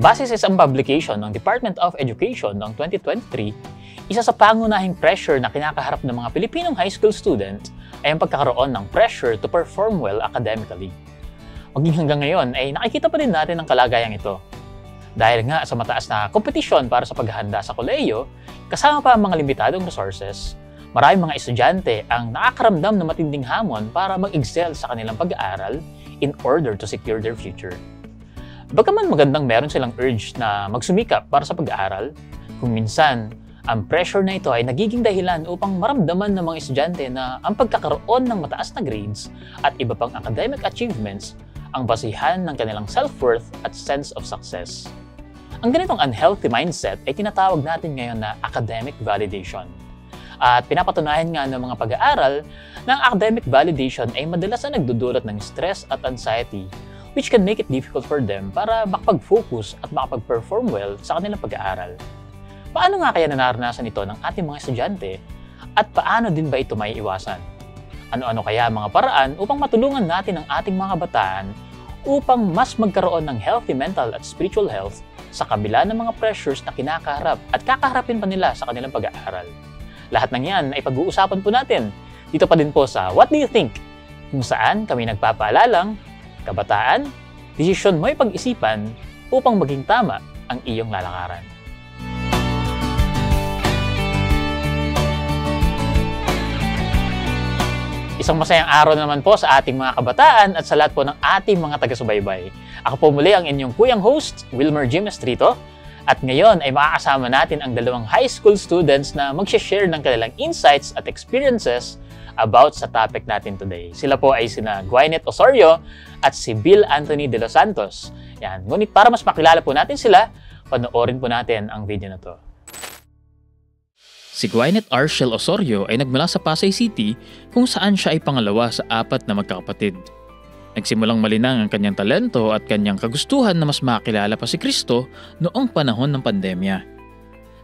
Base sa isang publication ng Department of Education noong 2023, isa sa pangunahing pressure na kinakaharap ng mga Pilipinong high school student ay ang pagkakaroon ng pressure to perform well academically. Maging hanggang ngayon ay nakikita pa din natin ang kalagayang ito. Dahil nga sa mataas na kompetisyon para sa paghahanda sa kolehiyo, kasama pa ang mga limitadong resources, maraming mga estudyante ang nakakaramdam ng matinding hamon para mag-excel sa kanilang pag-aaral in order to secure their future. Bagaman magandang meron silang urge na magsumikap para sa pag-aaral, kung minsan, ang pressure na ito ay nagiging dahilan upang maramdaman ng mga estudyante na ang pagkakaroon ng mataas na grades at iba pang academic achievements ang basihan ng kanilang self-worth at sense of success. Ang ganitong unhealthy mindset ay tinatawag natin ngayon na academic validation. At pinapatunayan nga ng mga pag-aaral na ang academic validation ay madalas na nagdudulot ng stress at anxiety, which can make it difficult for them para makapag-focus at makapag-perform well sa kanilang pag-aaral. Paano nga kaya naranasan ito ng ating mga estudyante at paano din ba ito may iwasan? Ano-ano kaya mga paraan upang matulungan natin ang ating mga kabataan upang mas magkaroon ng healthy mental at spiritual health sa kabila ng mga pressures na kinakaharap at kakaharapin pa nila sa kanilang pag-aaral? Lahat ng yan ay pag-uusapan po natin dito pa din po sa What Do You Think? Kung saan kami nagpapaalalang, kabataan, desisyon mo'y pag-isipan upang maging tama ang iyong lalakaran. Isang masayang araw naman po sa ating mga kabataan at sa lahat po ng ating mga taga-subaybay. Ako po muli ang inyong kuyang host, Wilmer Jim Estrito. At ngayon ay makakasama natin ang dalawang high school students na mag-share ng kanilang insights at experiences about sa topic natin today. Sila po ay sina Gwyneth Osorio at si Bill Anthony de los Santos. Yan. Ngunit para mas makilala po natin sila, panoorin po natin ang video na to. Si Gwyneth Arshel Osorio ay nagmula sa Pasay City kung saan siya ay pangalawa sa 4 na magkakapatid. Nagsimulang malinang ang kanyang talento at kanyang kagustuhan na mas makilala pa si Kristo noong panahon ng pandemya.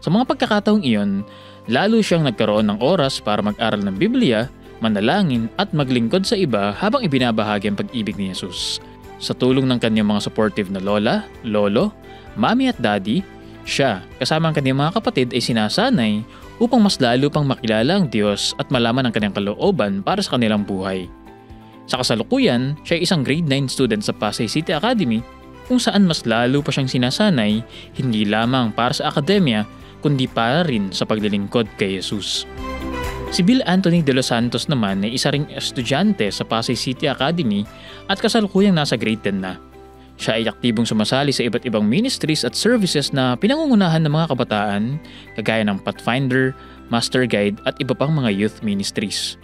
Sa mga pagkakataong iyon, lalo siyang nagkaroon ng oras para mag-aral ng Biblia, manalangin at maglingkod sa iba habang ibinabahagi ang pag-ibig ni Jesus. Sa tulong ng kanyang mga supportive na lola, lolo, mami at daddy, siya kasama ang kanyang mga kapatid ay sinasanay upang mas lalo pang makilala ang Diyos at malaman ang kanyang kalooban para sa kanilang buhay. Sa kasalukuyan, siya ay isang grade 9 student sa Pasay City Academy kung saan mas lalo pa siyang sinasanay hindi lamang para sa akademya kundi para rin sa paglilingkod kay Jesus. Si Bill Anthony de los Santos naman ay isa ring estudyante sa Pasay City Academy at kasalukuyang nasa grade 10 na. Siya ay aktibong sumasali sa iba't ibang ministries at services na pinangungunahan ng mga kabataan kagaya ng Pathfinder, Master Guide at iba pang mga youth ministries.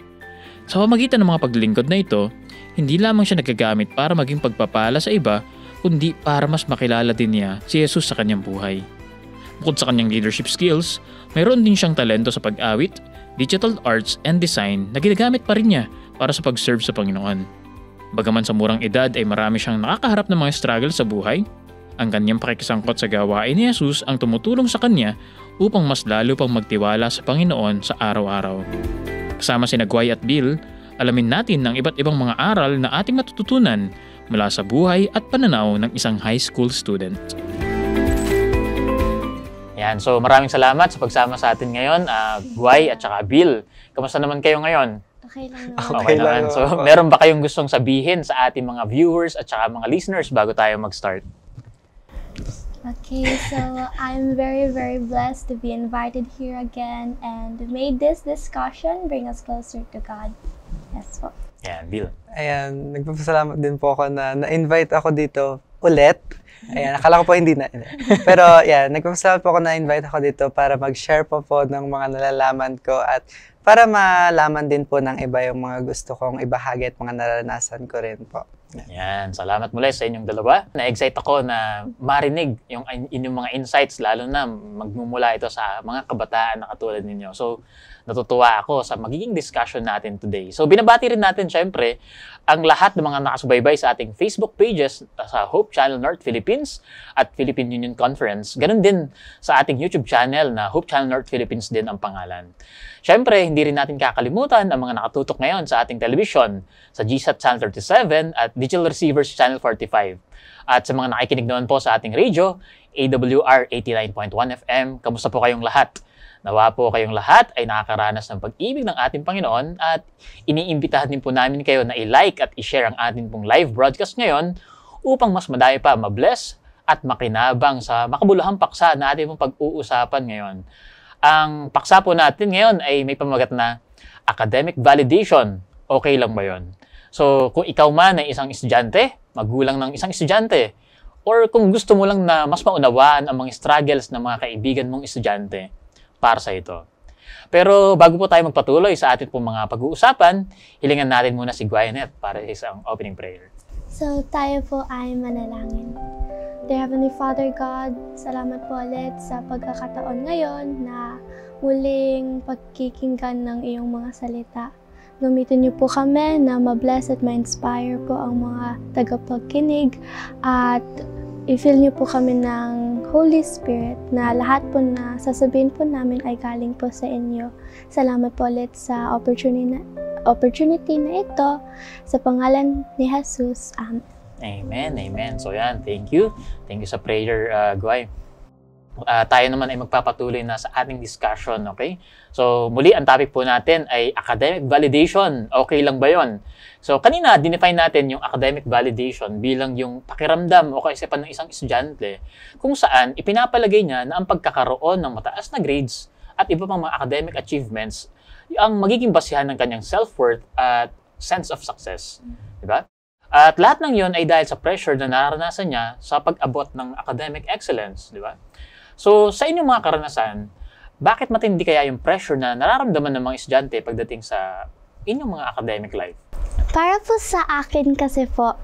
Sa pamamagitan ng mga paglilingkod na ito, hindi lamang siya nagagamit para maging pagpapala sa iba, kundi para mas makilala din niya si Jesus sa kanyang buhay. Bukod sa kanyang leadership skills, mayroon din siyang talento sa pag-awit, digital arts and design na ginagamit pa rin niya para sa pag-serve sa Panginoon. Bagaman sa murang edad ay marami siyang nakakaharap ng mga struggle sa buhay, ang kanyang pakikisangkot sa gawain ni Jesus ang tumutulong sa kanya upang mas lalo pang magtiwala sa Panginoon sa araw-araw. Kasama sina Gwy at Bill, alamin natin ang iba't ibang mga aral na ating matututunan mula sa buhay at pananaw ng isang high school student. Yan, so maraming salamat sa pagsama sa atin ngayon, Gwy at saka Bill. Kamusta naman kayo ngayon? Okay lang Okay naman. So meron ba kayong gustong sabihin sa ating mga viewers at saka mga listeners bago tayo mag-start? Okay, so I'm very, very blessed to be invited here again, and may this discussion bring us closer to God. Yes po. Yan, Bill. Ayan, nagpapasalamat din po ako na na-invite ako dito ulit. Ayan, akala ko po hindi na. Pero yan, nagpapasalamat po ako na-invite ako dito para mag-share po ng mga nalalaman ko at para malaman din po ng iba yung mga gusto kong ibahagi at mga naranasan ko rin po. Yan, salamat muli sa inyong dalawa. Na-excite ako na marinig yung inyong mga insights, lalo na magmumula ito sa mga kabataan na katulad ninyo. So, natutuwa ako sa magiging discussion natin today. So, binabati rin natin syempre ang lahat ng mga nakasubaybay sa ating Facebook pages sa Hope Channel North Philippines at Philippine Union Conference. Ganun din sa ating YouTube channel na Hope Channel North Philippines din ang pangalan. Syempre, hindi rin natin kakalimutan ang mga nakatutok ngayon sa ating television sa GSAT Channel 37 at Digital Receivers Channel 45. At sa mga nakikinig naman po sa ating radio, AWR 89.1 FM, kamusta po kayong lahat? Nawa po kayong lahat ay nakakaranas ng pag-ibig ng ating Panginoon at iniimbitahan din po namin kayo na i-like at i-share ang ating pong live broadcast ngayon upang mas madami pa mabless at makinabang sa makabuluhang paksa na ating pong pag-uusapan ngayon. Ang paksa po natin ngayon ay may pamagat na academic validation. Okay lang ba yun? So, kung ikaw man ay isang estudyante, magulang ng isang estudyante, or kung gusto mo lang na mas maunawaan ang mga struggles ng mga kaibigan mong estudyante, para sa ito. Pero bago po tayo magpatuloy sa ating pong mga pag-uusapan, hilingan natin muna si Gwyneth para sa isang opening prayer. So, tayo po ay manalangin. Dear Heavenly Father God, salamat po ulit sa pagkakataon ngayon na muling pagkikinggan ng iyong mga salita. Gamitin niyo po kami na ma-bless at ma-inspire po ang mga tagapagkinig at i-fill niyo po kami ng Holy Spirit na lahat po na sasabihin po namin ay galing po sa inyo. Salamat po ulit sa opportunity na ito. Sa pangalan ni Jesus. Amen. Amen, amen. So yan, thank you. Thank you sa prayer, Guay. Tayo naman ay magpapatuloy na sa ating discussion, okay? So muli, ang topic po natin ay academic validation. Okay lang ba yon? So kanina, dinefine natin yung academic validation bilang yung pakiramdam o kaisipan ng isang estudyante kung saan ipinapalagay niya na ang pagkakaroon ng mataas na grades at iba pang mga academic achievements ang magiging basihan ng kanyang self-worth at sense of success. Diba? At lahat ng yon ay dahil sa pressure na naranasan niya sa pag-abot ng academic excellence. Diba? So sa inyong mga karanasan, bakit matindi kaya yung pressure na nararamdaman ng mga estudyante pagdating sa inyong mga academic life? Para po sa akin kasi po,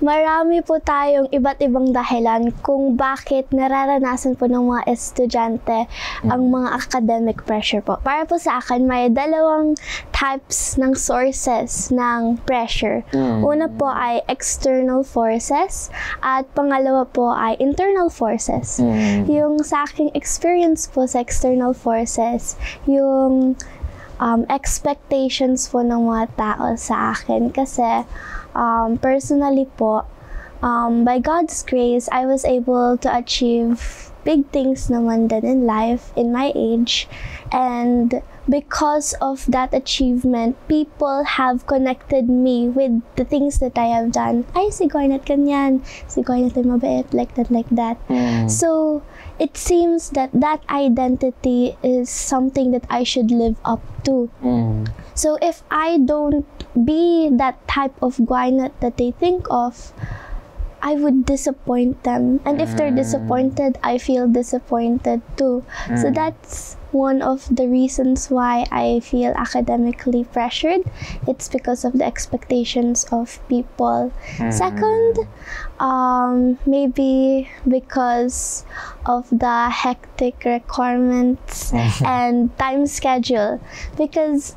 marami po tayong iba't ibang dahilan kung bakit nararanasan po ng mga estudyante ang mga academic pressure po. Para po sa akin, may dalawang types ng sources ng pressure. Una po ay external forces at pangalawa po ay internal forces. Yung sa aking experience po sa external forces, yung expectations po ng mga tao sa akin kasi personally po, by God's grace, I was able to achieve big things naman din in life, in my age, and because of that achievement, people have connected me with the things that I have done. Ay, si Gwyneth ganyan, si Gwyneth ay mabait, like that. So, it seems that that identity is something that I should live up to. So if I don't be that type of Gwyneth that they think of, I would disappoint them. And if they're disappointed, I feel disappointed too. So that's one of the reasons why I feel academically pressured. It's because of the expectations of people. Second, maybe because of the hectic requirements and time schedule. Because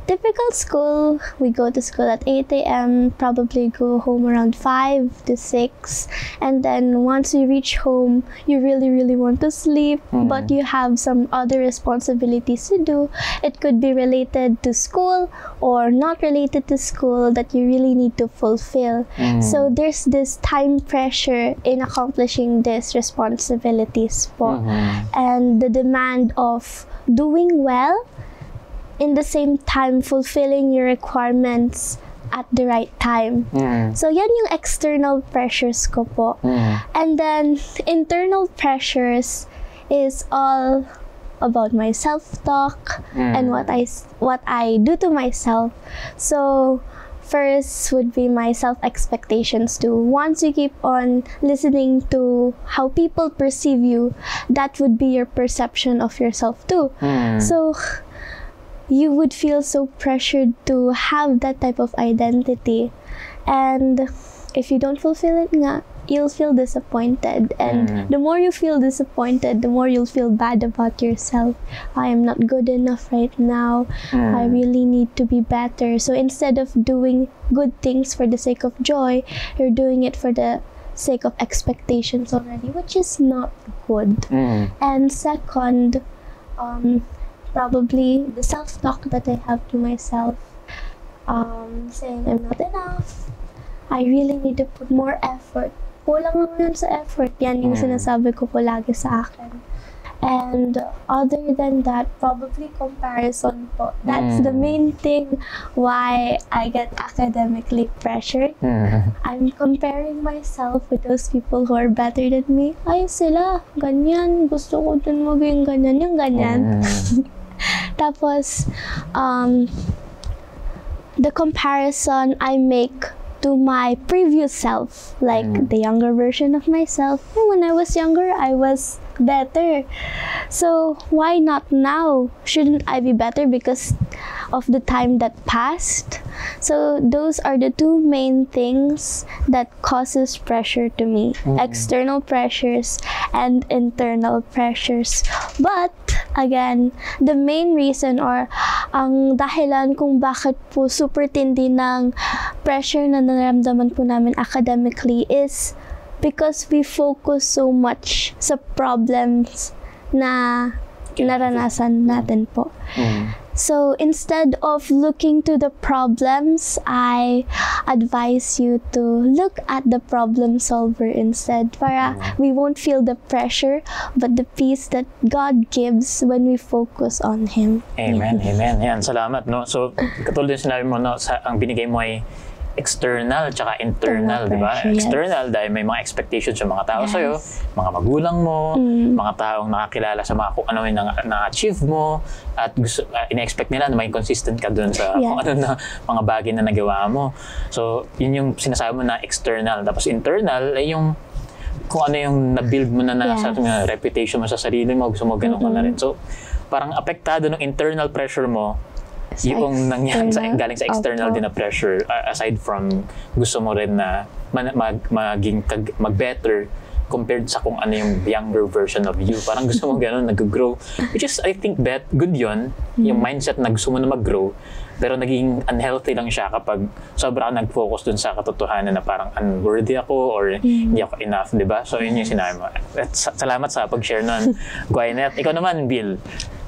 typical school, we go to school at 8 a.m., probably go home around 5 to 6, and then once you reach home, you really want to sleep, but you have some other responsibilities to do. It could be related to school or not related to school that you really need to fulfill. So there's this time pressure in accomplishing these responsibilities po. And the demand of doing well, in the same time fulfilling your requirements at the right time. So yan yung external pressures ko po. And then internal pressures is all about my self-talk and what I do to myself. So first would be my self-expectations too. Once you keep on listening to how people perceive you, that would be your perception of yourself too. So you would feel so pressured to have that type of identity, and if you don't fulfill it nga, you'll feel disappointed, and the more you feel disappointed, the more you'll feel bad about yourself. I am not good enough right now. I really need to be better. So instead of doing good things for the sake of joy, you're doing it for the sake of expectations already, which is not good. And second, probably the self-talk that I have to myself, saying I'm not enough, I really need to put more effort. Kulang ako yun sa effort. Yan yung sinasabi ko po lagi sa akin. And other than that, probably comparison po. That's the main thing why I get academically pressured. I'm comparing myself with those people who are better than me. Ay, sila, ganyan. Gusto ko din maging ganyan, yung ganyan. Tapos, the comparison I make to my previous self, like the younger version of myself. When I was younger, I was better. So why not now? Shouldn't I be better because of the time that passed? So those are the two main things that causes pressure to me. External pressures and internal pressures. But again, the main reason or ang dahilan kung bakit po super tindi ng pressure na nararamdaman po namin academically is because we focus so much sa problems na naranasan natin po. So instead of looking to the problems, I advise you to look at the problem solver instead para we won't feel the pressure but the peace that God gives when we focus on Him. Amen, amen. Yan, salamat. No? So, katulad yung sinabi mo, no, ang binigay mo ay external tsaka internal, di ba? Pressure, External dahil may mga expectations yung mga tao sa'yo, mga magulang mo, mga taong nakakilala sa mga kung ano yung na-achieve mo, at gusto, ina-expect nila na may consistent ka dun sa kung ano na mga bagay na nagawa mo. So, yun yung sinasabi mo na external. Tapos internal ay yung kung ano yung na-build mo na sa reputation mo sa sarili mo, gusto mo ganun ka na rin. So, parang apektado ng internal pressure mo yung nangyari galing sa external din na pressure, aside from gusto mo rin na mag-better compared sa kung ano yung younger version of you. Parang gusto mo ganun, nag-grow. Which is, I think, good yun. Yung mindset na gusto mo na mag-grow. Pero naging unhealthy lang siya kapag sobra ka nag-focus dun sa katotohanan na parang unworthy ako or hindi ako enough, di ba? So, yun yung sinabi mo. At salamat sa pag-share nun, Gwyneth. Ikaw naman, Bill.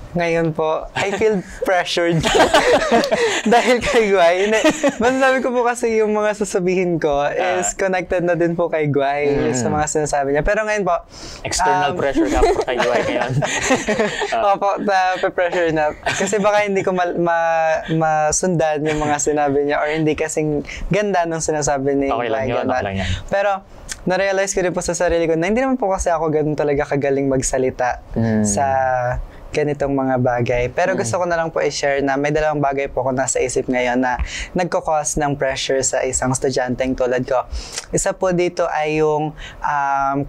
Ngayon po, I feel pressured dahil kay Guay. Masasabi ko po kasi yung mga sasabihin ko is connected na din po kay Guay sa mga sinasabi niya. Pero ngayon po, external pressure ka po kay Guay ngayon. Opo, pressure na. Kasi baka hindi ko masundan yung mga sinabi niya or hindi kasing ganda nung sinasabi ni Okay lang yun, okay lang yan. Pero, na-realize ko rin po sa sarili ko na hindi naman po kasi ako ganun talaga kagaling magsalita sa ganitong mga bagay. Pero gusto ko na lang po i-share na may dalawang bagay po ako nasa isip ngayon na nagko-cause ng pressure sa isang estudyanteng tulad ko. Isa po dito ay yung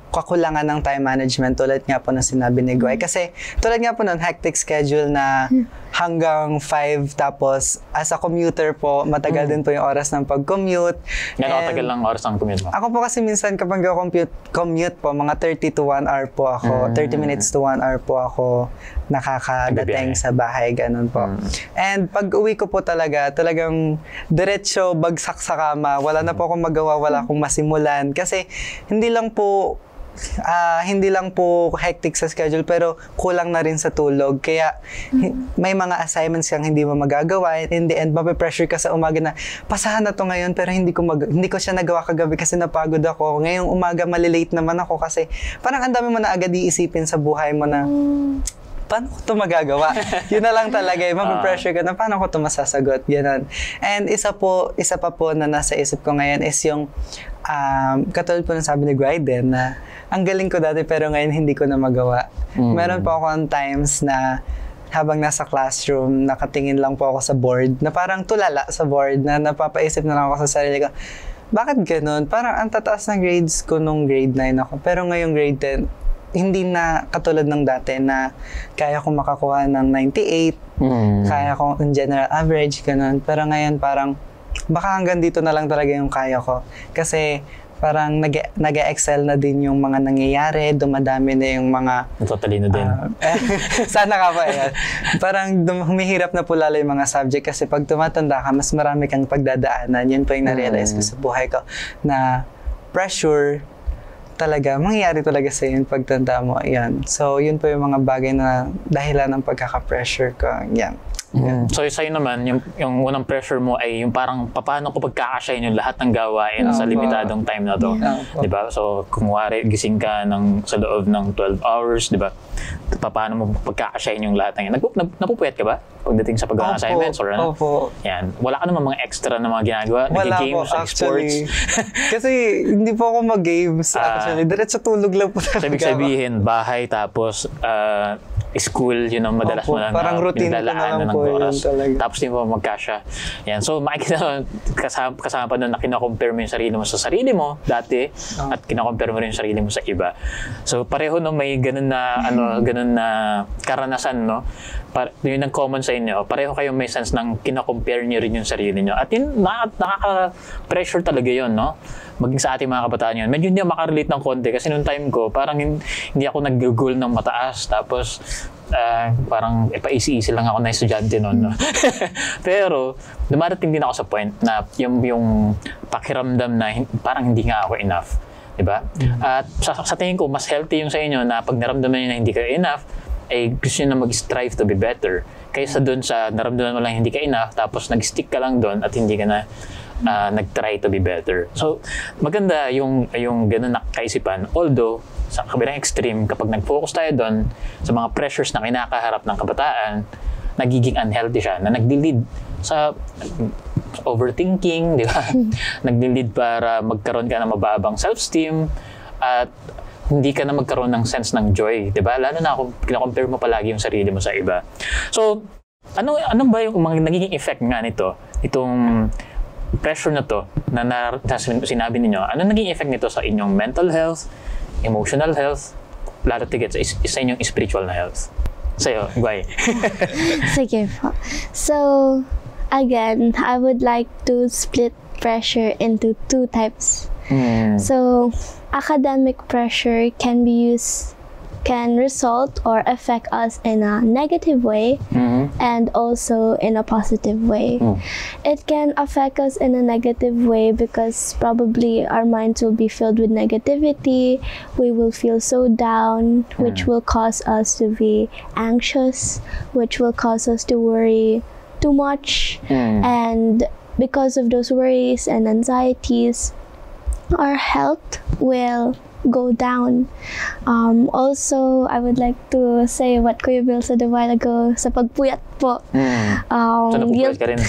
kakulangan ng time management tulad nga po na sinabi ni Guy. Kasi tulad nga po ng hectic schedule na hanggang 5 tapos as a commuter po, matagal din po yung oras ng pag-commute. Gano'ng tagal lang oras ng commute mo? Ako po kasi minsan kapag commute po, mga 30 to 1 hour po ako, 30 minutes to 1 hour po ako nakakadating sa bahay, ganun po. And pag uwi ko po talagang diretso bagsak sa kama, wala na po akong magawa, wala akong masimulan. Kasi hindi lang po hectic sa schedule pero kulang na rin sa tulog. Kaya may mga assignments kang hindi mo magagawa. In the end, mape-pressure ka sa umaga na pasahan na to ngayon pero hindi ko siya nagawa kagabi kasi napagod ako. Ngayong umaga malilate naman ako kasi parang ang dami mo na agad iisipin sa buhay mo na paano ko ito magagawa? Yun na lang talaga. Mape-pressure ka na paano ko ito masasagot. Ganun. And isa pa po na nasa isip ko ngayon is yung katulad po ng sabi ni Gwyden na ang galing ko dati pero ngayon hindi ko na magawa. Meron po ako times na habang nasa classroom, nakatingin lang po ako sa board na parang tulala sa board na napapaisip na lang ako sa sarili ko, bakit ganun? Parang ang tataas ng grades ko nung grade 9 ako pero ngayong grade 10, hindi na katulad ng dati na kaya kong makakuha ng 98, kaya kong in general average, ganun. Pero ngayon parang baka hanggang dito na lang talaga yung kaya ko. Kasi parang nag-excel na din yung mga nangyayari, dumadami na yung mga... Natatalino din. Sana ka pa yan. Parang humihirap na po lalo yung mga subject kasi pag tumatanda ka, mas marami kang pagdadaanan. Yun po yung na-realize ko sa buhay ko na pressure talaga, mangyayari talaga sa yun pagtanda mo. Yan. So, yun po yung mga bagay na dahilan ng pagkaka-pressure ko. Yan. So sa'yo naman, yung unang pressure mo ay yung parang paano ko pagkakasyahin yung lahat ng gawain sa limitadong time na to. Di ba? So kung wari, gising ka sa loob ng 12 hours, di ba? Paano mo pagkakasyahin yung lahat ng yan? Napupuyat ka ba pagdating sa paggawa ng assignments? Or ano? Opo. Yan. Wala ka naman mga extra na mga ginagawa? Nag-games, sports? Kasi hindi po ako mag-games actually. Diretso tulog lang po talaga. Ibig sabihin, bahay tapos school, yun ang madalas mo na parang routine ko na lang po yun talaga. Tapos di mo magkasya. Yan. So, makikita kasama pa doon na kina-compare mo yung sarili mo sa sarili mo dati at kina-compare mo rin yung sarili mo sa iba. So, pareho no, may ganun na, ganun na karanasan, no? Yun ang common sa inyo. Pareho kayong may sense ng kina-compare nyo rin yung sarili nyo. At yun, nakaka-pressure talaga yun, no? Maging sa ating mga kabataan yun. Medyo hindi ako makarelate ng konti kasi noong time ko, parang hindi ako nag-goal ng mataas. Tapos, parang pa-easy-easy lang ako na estudyante noon. No? Pero, dumarating din ako sa point na yung pakiramdam na parang hindi nga ako enough. Diba? At sa tingin ko, mas healthy yung sa inyo na pag naramdaman nyo na hindi kayo enough, ay gusto nyo na mag-strive to be better. Kaysa doon sa naramdaman mo lang hindi ka enough, tapos nag-stick ka lang doon at hindi ka na nag-try to be better. So, maganda yung ganun na kaisipan. Although, sa kabilang extreme, kapag nag-focus tayo doon sa mga pressures na kinakaharap ng kabataan, nagiging unhealthy siya, na nag-lead sa overthinking, di ba? Nag-lead para magkaroon ka ng mababang self-esteem at hindi ka na magkaroon ng sense ng joy, di ba? Lalo na kung kina-compare mo palagi yung sarili mo sa iba. So, ano ba yung mga nagiging effect nga nito? Itong pressure na to na sinabi ninyo, ano naging effect nito sa inyong mental health, emotional health, lalo tigit sa inyong spiritual na health? Sa'yo, Guay. Sige po. So, again, I would like to split pressure into two types. So, academic pressure can result or affect us in a negative way and also in a positive way. It can affect us in a negative way because probably our minds will be filled with negativity, we will feel so down, which will cause us to be anxious, which will cause us to worry too much, and because of those worries and anxieties, our health will go down. Also, I would like to say what Kuya Bill said a while ago sa pagpuyat po. So, napupuyat ka rin?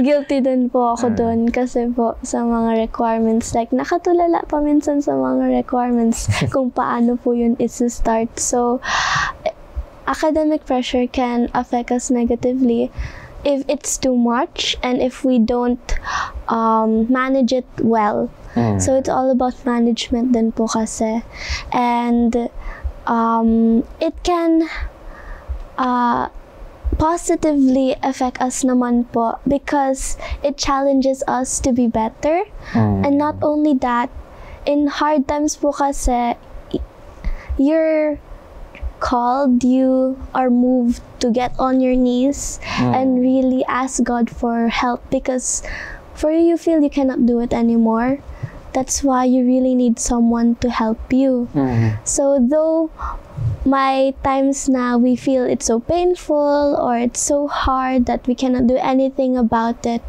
Guilty din po ako dun kasi po sa mga requirements, like nakatulala pa minsan sa mga requirements kung paano po yun is-start. So, academic pressure can affect us negatively if it's too much and if we don't manage it well. So it's all about management din po kasi. And it can positively affect us naman po because it challenges us to be better. And not only that, in hard times po kasi, you're called, you are moved to get on your knees and really ask God for help because for you feel you cannot do it anymore. That's why you really need someone to help you. So though my times now we feel it's so painful or it's so hard that we cannot do anything about it,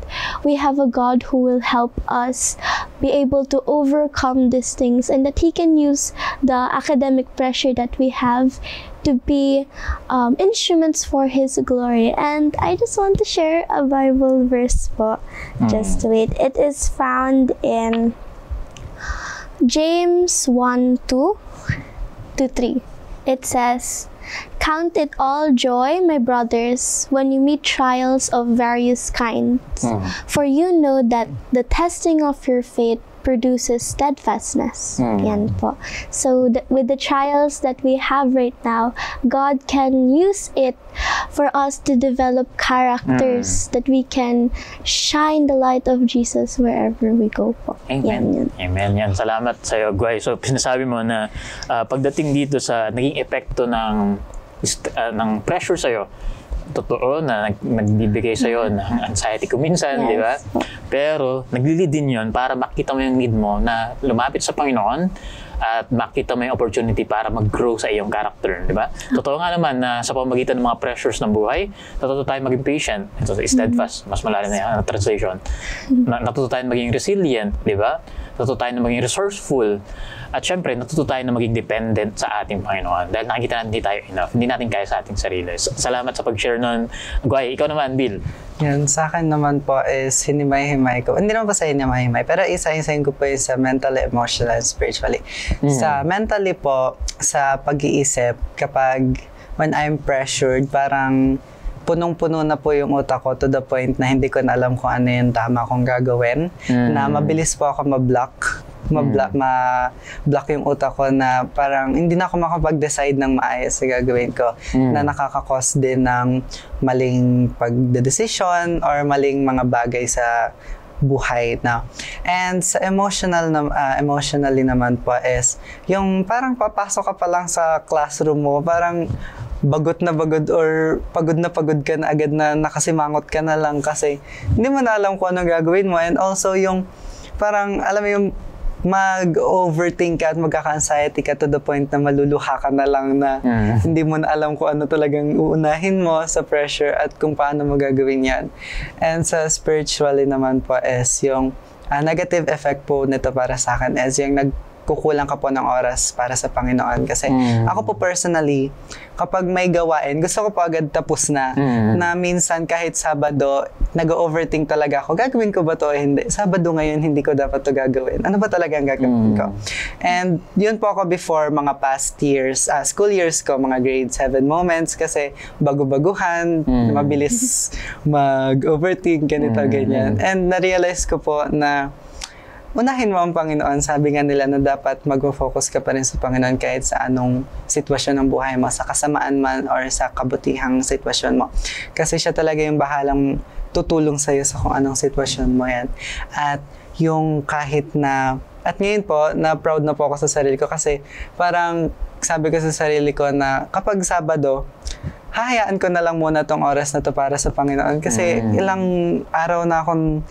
we have a God who will help us be able to overcome these things and that He can use the academic pressure that we have to be instruments for His glory. And I just want to share a Bible verse po. Just wait. It is found in James 1:2-3. It says, "Count it all joy, my brothers, when you meet trials of various kinds. For you know that the testing of your faith produces steadfastness." Yan po. So with the trials that we have right now, God can use it for us to develop characters that we can shine the light of Jesus wherever we go po. Amen. Amen. Yan. Salamat sa iyo, Guay. So, sinasabi mo na pagdating dito sa naging epekto ng pressure sa iyo, totoo na nagbibigay sa'yo ng anxiety kuminsan, di ba? Pero naglilid din yun para makita mo yung need mo na lumapit sa Panginoon at makita mo yung opportunity para mag-grow sa iyong character, di ba? Totoo nga naman na sa pamamagitan ng mga pressures ng buhay, natuto tayo maging patient, ito steadfast, mas malalim na yung translation. Natuto tayo maging resilient, di ba? Natuto tayo na maging resourceful, at syempre, natuto tayo na maging dependent sa ating Panginoon dahil nakikita natin hindi tayo enough, hindi natin kaya sa ating sarili. Salamat sa pag-share nun. Guay, ikaw naman, Bill. Yan, sa akin naman po is hinimay-himay ko. Hindi naman pa sa hinimay-himay, pero isa-isayin ko po yung sa mentally, emotional, and spiritually. Sa mentally po, sa pag-iisip, kapag when I'm pressured, parang punong-puno na po yung utak ko to the point na hindi ko na alam kung ano yung tama kong gagawin. Na mabilis po ako ma-block yung utak ko na parang hindi na ako makapag-decide ng maayos sa gagawin ko na nakakakos din ng maling pagdedesisyon or maling mga bagay sa buhay na. And sa emotionally naman po is yung parang papasok ka pa lang sa classroom mo, parang bagot na bagod or pagod na pagod ka na agad na nakasimangot ka na lang kasi hindi mo na alam kung anong gagawin mo. And also yung parang alam mo yung mag-overthink ka at magkaka-anxiety ka to the point na maluluha ka na lang na hindi mo na alam kung ano talagang uunahin mo sa pressure at kung paano mo gagawin yan. And sa spiritually naman po is yung negative effect po nito para sa akin is yung nagkukulang ka po ng oras para sa Panginoon. Kasi ako po personally, kapag may gawain, gusto ko po agad tapos na. Na minsan kahit Sabado, nag-overthink talaga ako. Gagawin ko ba to o hindi? Sabado ngayon, hindi ko dapat to gagawin. Ano ba talaga ang gagawin ko? And yun po ako before mga past years, school years ko, mga grade 7 moments kasi bago-baguhan, mabilis mag-overthink, ganito, ganyan. And na-realize ko po na unahin mo ang Panginoon. Sabi nga nila na dapat mag-focus ka pa rin sa Panginoon kahit sa anong sitwasyon ng buhay mo, sa kasamaan man or sa kabutihang sitwasyon mo. Kasi siya talaga yung bahalang tutulong sa'yo sa kung anong sitwasyon mo yan. At yung kahit na, at ngayon po, na proud na po ako sa sarili ko kasi parang sabi ko sa sarili ko na kapag Sabado, hahayaan ko na lang muna tong oras na to para sa Panginoon kasi ilang araw na akong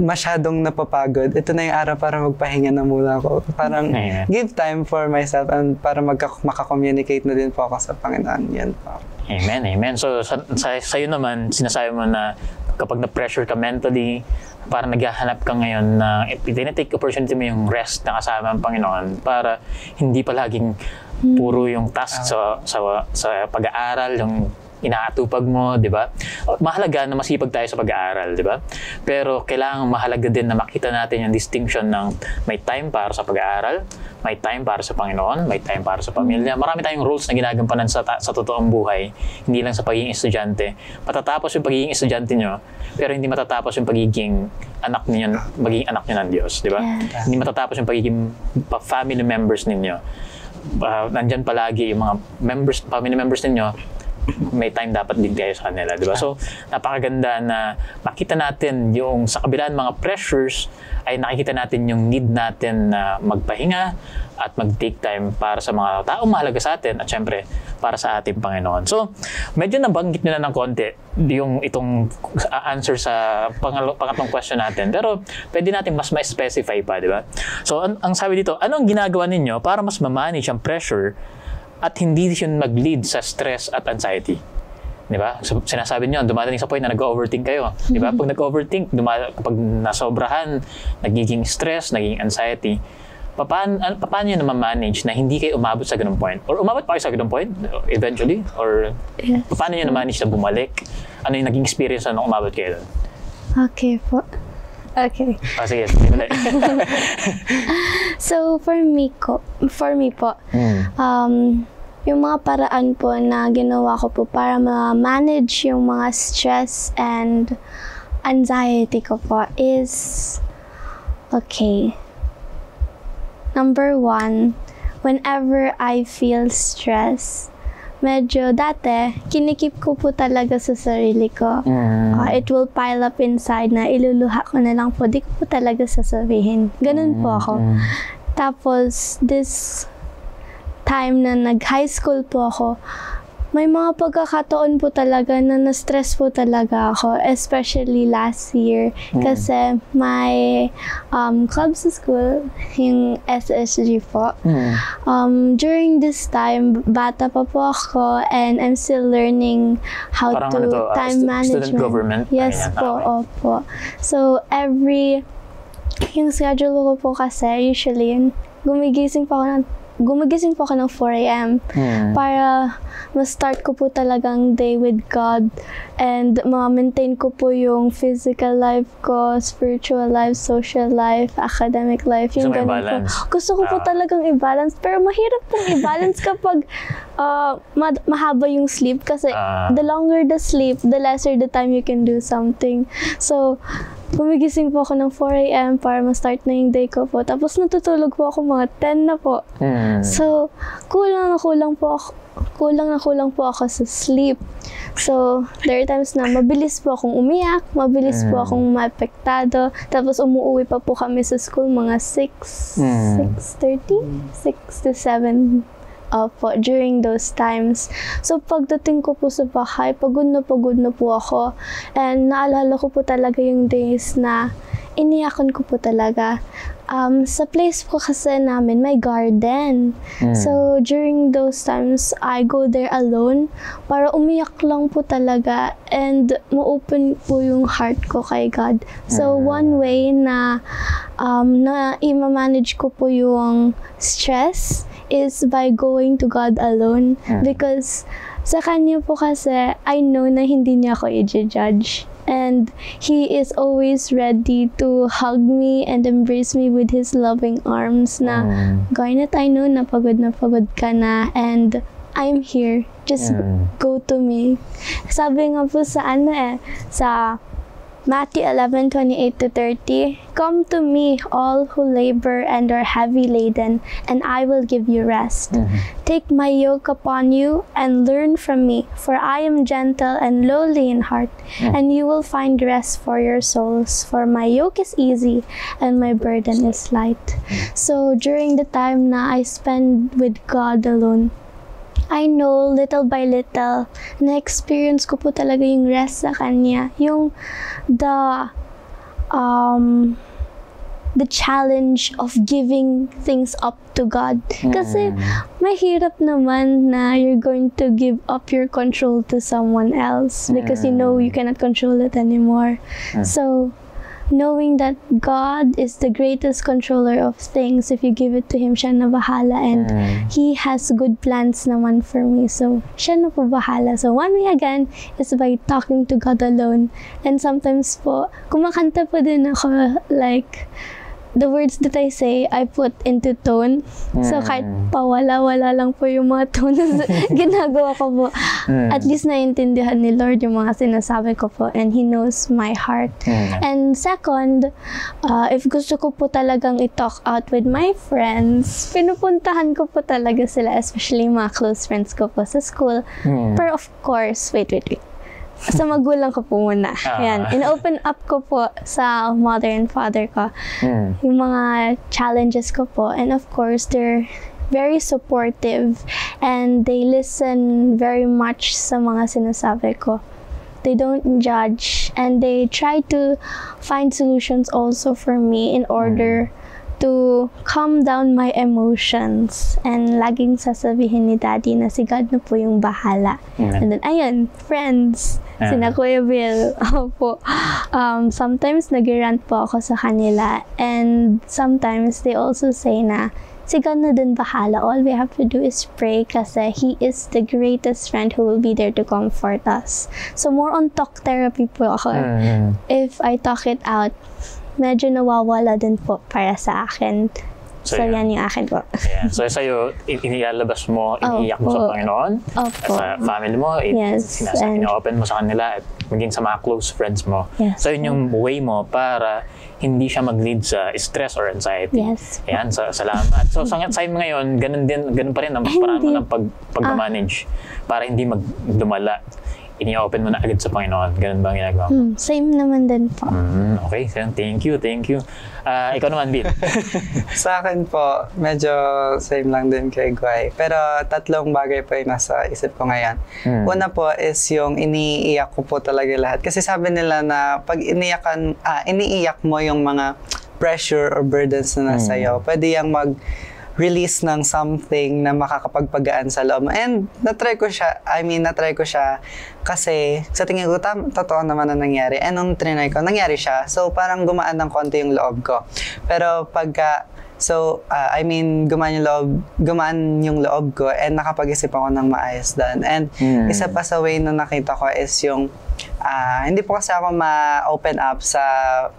masyadong napapagod. Ito na yung araw para magpahinga na muna ako. Parang give time for myself and para makakommunicate na din po ako sa Panginoon. Yan po. Amen, amen. So, sa'yo naman, sinasabi mo na kapag na-pressure ka mentally, parang naghahanap ka ngayon na tinitake opportunity mo yung rest na kasama ang Panginoon para hindi palaging puro yung task sa pag-aaral, yung inaatupag mo, di ba? Mahalaga na masipag tayo sa pag-aaral, di ba? Pero kailangan mahalaga din na makita natin yung distinction ng may time para sa pag-aaral, may time para sa Panginoon, may time para sa pamilya. Marami tayong roles na ginagampanan sa totoong buhay, hindi lang sa pagiging estudyante. Matatapos yung pagiging estudyante nyo, pero hindi matatapos yung pagiging anak niyo ng Diyos, di ba? Yeah. Hindi matatapos yung pagiging family members ninyo. Nandyan palagi yung mga family members ninyo, may time dapat din kayo sa kanila, di ba? So, napakaganda na makita natin yung sa kabila ng mga pressures ay nakikita natin yung need natin na magpahinga at mag-take time para sa mga taong mahalaga sa atin at syempre para sa ating Panginoon. So, medyo nabanggit nyo na ng konti itong answer sa pangatlong question natin. Pero pwede natin mas ma-specify pa, di ba? So, ang sabi dito, anong ginagawa ninyo para mas ma-manage ang pressure at hindi yun mag-lead sa stress at anxiety? Di ba? So, sinasabi nyo, dumadating sa point na nag-overthink kayo. Di ba? Pag nag-overthink, kapag nasobrahan, nagiging stress, nagiging anxiety, paano nyo naman manage na hindi kayo umabot sa ganung point? Or umabot pa kayo sa ganung point eventually? Or paano nyo na-manage na bumalik? Ano yung naging experience na nung umabot kayo doon? Okay po. Okay. Sige. So, for me po, yung mga paraan po na ginawa ko po para ma-manage yung mga stress and anxiety ko po is, okay. Number 1, whenever I feel stress, medyo dati, kinikip ko po talaga sa sarili ko. It will pile up inside na iluluha ko na lang po. Di ko po talaga sasabihin. Ganun po ako. Tapos, this time na nag-high school po ako, May mga pagkakataon po talaga na na-stress po talaga ako, especially last year. Kasi may club sa school, yung SSG po. During this time, bata pa po ako and I'm still learning how Parang to time management. Student government. Yes po, opo. So, yung schedule ko po kasi, usually, gumigising po ako ng 4 a.m. Para ma-start ko po talagang day with God and ma-maintain ko po yung physical life ko, spiritual life, social life, academic life, yung ganun po. Gusto ko po talagang i-balance, pero mahirap pong i-balance kapag mahaba yung sleep kasi the longer the sleep, the lesser the time you can do something. So, gumigising po ako ng 4 a.m. para ma-start na yung day ko po. Tapos natutulog po ako mga 10 na po. So, kulang na kulang po ako sa sleep. So, there are times na mabilis po akong umiyak, mabilis po akong maapektado. Tapos umuwi pa po kami sa school mga 6:30, 6 to 7 po during those times. So, pagdating ko po sa bahay, pagod na po ako. And naalala ko po talaga yung days na iniyakan ko po talaga. Sa place po kasi namin, may garden. So, during those times, I go there alone para umiyak lang po talaga and ma-open po yung heart ko kay God. So, one way na i-manage ko po yung stress is by going to God alone. Because sa Kanya po kasi, I know na hindi niya ako i-judge. And He is always ready to hug me and embrace me with His loving arms na, Garnet, I know na pagod ka na and I'm here. Just go to me. Sabi nga po sa sa Matthew 11:28-30, Come to me, all who labor and are heavy laden, and I will give you rest. Take my yoke upon you and learn from me, for I am gentle and lowly in heart, and you will find rest for your souls. For my yoke is easy and my burden is light. So during the time na I spend with God alone, I know little by little, na-experience ko po talaga yung rest sa Kanya. Yung the challenge of giving things up to God. Kasi mahirap naman na you're going to give up your control to someone else because you know you cannot control it anymore. So, knowing that God is the greatest controller of things, if you give it to Him, siya na bahala and He has good plans naman for me. So, siya na po bahala. So, one way again is by talking to God alone. And sometimes po, kumakanta po din ako, like, the words that I say, I put into tone. So, kahit pawala-wala lang po yung mga tone na ginagawa ko po, at least naiintindihan ni Lord yung mga sinasabi ko po and He knows my heart. And second, if gusto ko po talagang i-talk out with my friends, pinupuntahan ko po talaga sila, especially mga close friends ko po sa school. Pero of course, wait. Sa magulang ko po muna. Yan. In-open up ko po sa mother and father ko yung mga challenges ko po. And of course, they're very supportive and they listen very much sa mga sinasabi ko. They don't judge and they try to find solutions also for me in order to calm down my emotions. And laging sasabihin ni Daddy na si God na po yung bahala. And then, ayun, friends, sina Kuya Bill, po. Sometimes nag-rant po ako sa kanila. And sometimes they also say na, si God na din bahala. All we have to do is pray kasi He is the greatest friend who will be there to comfort us. So more on talk therapy po ako. If I talk it out, medyo nawawala din po para sa akin. So yan yung akin po. So sa'yo, inilalabas mo, iniiyak mo sa Panginoon, sa family mo, ina-open mo sa kanila, at maging sa mga close friends mo. So yun yung way mo para hindi siya mag-lead sa stress or anxiety. Ayan, salamat. So sa time ngayon, ganun pa rin ang paraan mo ng pag-manage para hindi magdumala ini-open mo na agad sa Panginoon. Ganun ba ang ginagawa mo? Same naman din po. Okay, thank you. Ikaw naman, Bill. Sa akin po, medyo same lang din kay Guy. Pero 3 bagay po yung nasa isip ko ngayon. Una po is yung iniiyak ko po talaga lahat. Kasi sabi nila na pag iniiyak mo yung mga pressure or burdens na nasa iyo, pwede yung release ng something na makakapagpagaan sa loob mo. And natry ko siya kasi sa tingin ko totoo naman na nangyari. And nung trinay ko, nangyari siya. So parang gumaan ng konti yung loob ko. Pero gumaan yung loob ko and nakapag-isip ako ng maayos doon. And isa pa sa way na nakita ko is yung hindi po kasi ako ma-open up sa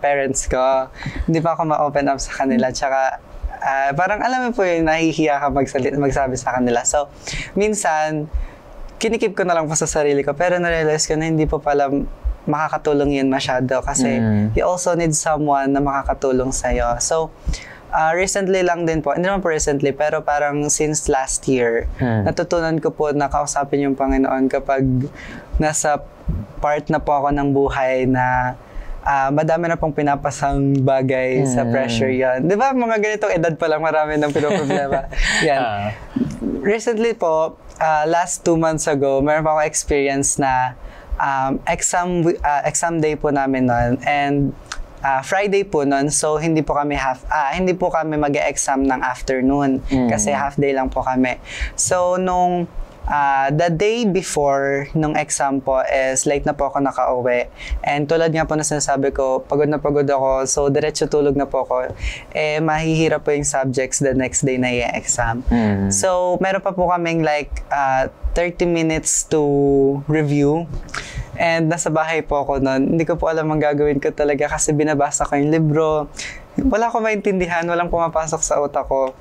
parents ko. Hindi pa ako ma-open up sa kanila. Tsaka parang alam mo po yung nahihiya ka magsabi sa kanila. So, minsan, kinikip ko na lang po sa sarili ko. Pero na-realize ko na hindi po pala makakatulong yun masyado. Kasi you also need someone na makakatulong sa'yo. So, recently lang din po, hindi naman po recently, pero parang since last year, natutunan ko po na kausapin yung Panginoon kapag nasa part na po ako ng buhay na madami na pong pinapasang bagay sa pressure yan. Di ba, mga ganitong edad pa lang marami ng pinoproblema. Yan. Recently po, last 2 months ago, meron pa akong experience na exam day po namin nun. And Friday po nun, so hindi po kami mag-exam ng afternoon kasi half day lang po kami. So nung the day before nung exam po is late na po ako nakauwi. And tulad nga po na sinasabi ko, pagod na pagod ako, so diretso tulog na po ako. Mahihirap po yung subjects the next day na i-exam. So meron pa po kaming like 30 minutes to review. And nasa bahay po ako noon. Hindi ko po alam ang gagawin ko talaga kasi binabasa ko yung libro. Wala akong maintindihan, walang pumapasok sa utak ko.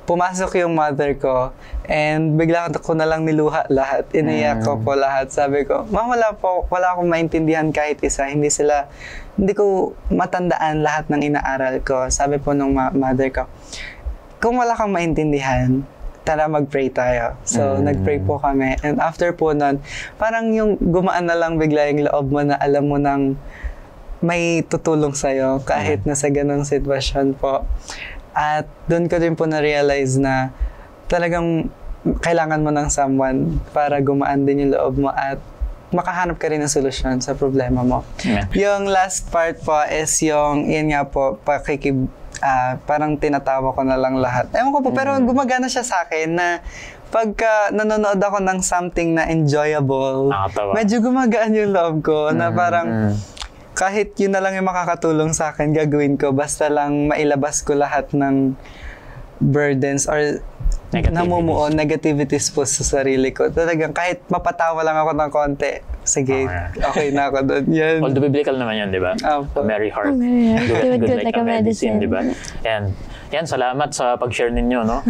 Pumasok yung mother ko and bigla ko na lang niluha lahat. Iniyak ko po lahat. Sabi ko, "Ma, wala akong maintindihan kahit isa. Hindi ko matandaan lahat ng inaaral ko." Sabi po nung mother ko, "Kung wala kang maintindihan, tara mag-pray tayo." So, nag-pray po kami. And after po nun, parang yung gumaan na lang bigla yung loob mo na alam mo nang may tutulong sa'yo kahit nasa ganong sitwasyon po. At doon ko din po na-realize na talagang kailangan mo ng someone para gumaan din yung loob mo at makahanap ka rin ng solusyon sa problema mo. Yung last part po is yung, yun nga po, parang tinatawa ko na lang lahat. Ewan ko po, pero gumagana siya sa akin na pagka nanonood ako ng something na enjoyable, medyo gumagaan yung loob ko na parang kahit yun na lang yung makakatulong sa akin, gagawin ko. Basta lang mailabas ko lahat ng burdens or negativities po sa sarili ko. Talagang kahit mapatawa lang ako ng konti, sige, okay na ako doon. Yan. Although biblical naman yan, di ba? A merry heart. Good like a medicine, di ba? And yan, salamat sa pag-share ninyo, no?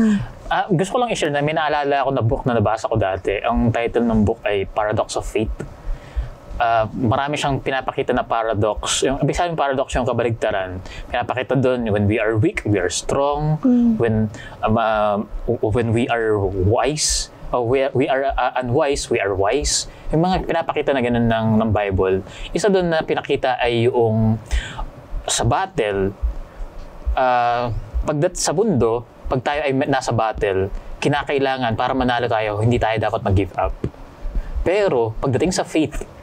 Gusto ko lang i-share na may naalala ako na book na nabasa ko dati. Ang title ng book ay Paradox of Faith. Marami siyang pinapakita na paradox. Yung ibig sabihin paradox yung kabaligtaran. Pinapakita doon, when we are weak, we are strong. When we are wise, we are unwise, we are wise. Yung mga pinapakita na ganun ng Bible. Isa doon na pinakita ay yung sa battle, sa mundo, pag tayo ay nasa battle, kinakailangan para manalo tayo, hindi tayo dapat mag-give up. Pero pagdating sa faith,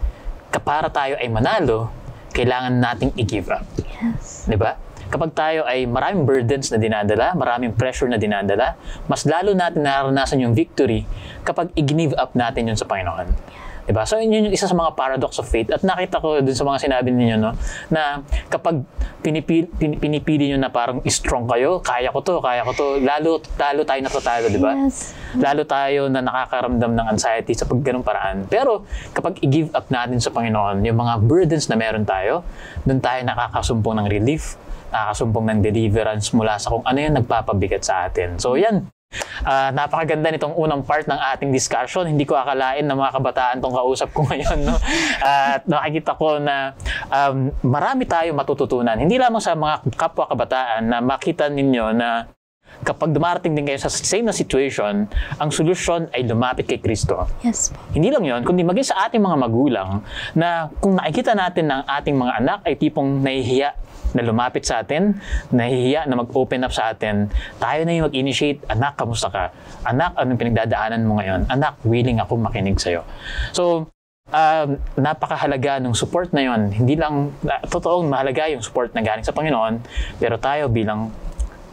para tayo ay manalo, kailangan nating i-give up. Yes. Diba? Kapag tayo ay maraming burdens na dinadala, maraming pressure na dinadala, mas lalo natin naranasan yung victory kapag i-give up natin yun sa Panginoon. Diba? So, yun yung isa sa mga paradox of faith. At nakita ko dun sa mga sinabi ninyo, no, na kapag pinipili nyo na parang strong kayo, kaya ko to, lalo tayo natatalo, diba? Yes. Lalo tayo na nakakaramdam ng anxiety sa ganung paraan. Pero kapag i-give up natin sa Panginoon, yung mga burdens na meron tayo, dun tayo nakakasumpong ng relief, nakakasumpong ng deliverance mula sa kung ano yung nagpapabigat sa atin. So, yan. Napakaganda nitong unang part ng ating discussion. Hindi ko akalain na mga kabataan tong kausap ko ngayon, no? At nakikita ko na marami tayo matututunan. Hindi lamang sa mga kapwa kabataan na makita ninyo na kapag dumarating din kayo sa same na situation, ang solusyon ay lumapit kay Kristo. Yes po. Hindi lang yon, kundi maging sa ating mga magulang na kung nakikita natin ng ating mga anak ay tipong nahihiya na lumapit sa atin, nahihiya na mag-open up sa atin, tayo na yung mag-initiate, anak, kamusta ka? Anak, anong pinagdadaanan mo ngayon? Anak, willing ako makinig sa'yo. So, napakahalaga ng support na yon. Hindi lang, totoong mahalaga yung support na galing sa Panginoon, pero tayo bilang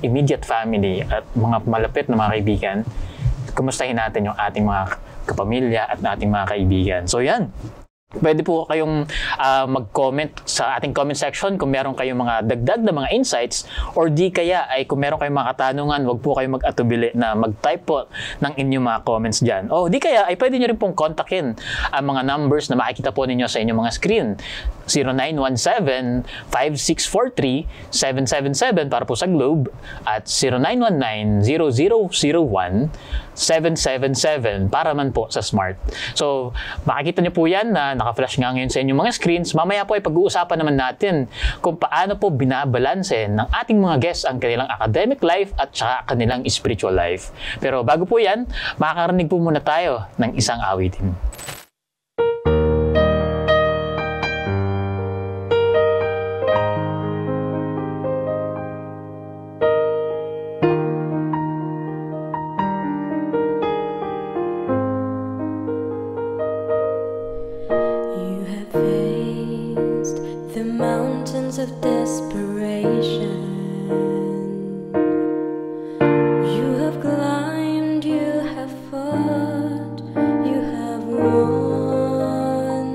immediate family at mga malapit na mga kaibigan, kumustahin natin yung ating mga kapamilya at ating mga kaibigan. So yan, pwede po kayong mag-comment sa ating comment section kung meron kayong mga dagdag na mga insights, or di kaya ay kung meron kayong mga katanungan, wag po kayong mag-atubili na mag-type po ng inyong mga comments dyan. O di kaya ay pwede nyo rin pong kontakin ang mga numbers na makikita po ninyo sa inyong mga screen. 0917-5643-777 para po sa Globe at 0919-0001-777 para man po sa Smart. So, makikita nyo po yan na naka-flash nga ngayon sa inyong mga screens. Mamaya po ay pag-uusapan naman natin kung paano po binabalanse ng ating mga guests ang kanilang academic life at saka kanilang spiritual life. Pero bago po yan, makakarinig po muna tayo ng isang awitin. Of desperation, you have climbed, you have fought, you have won.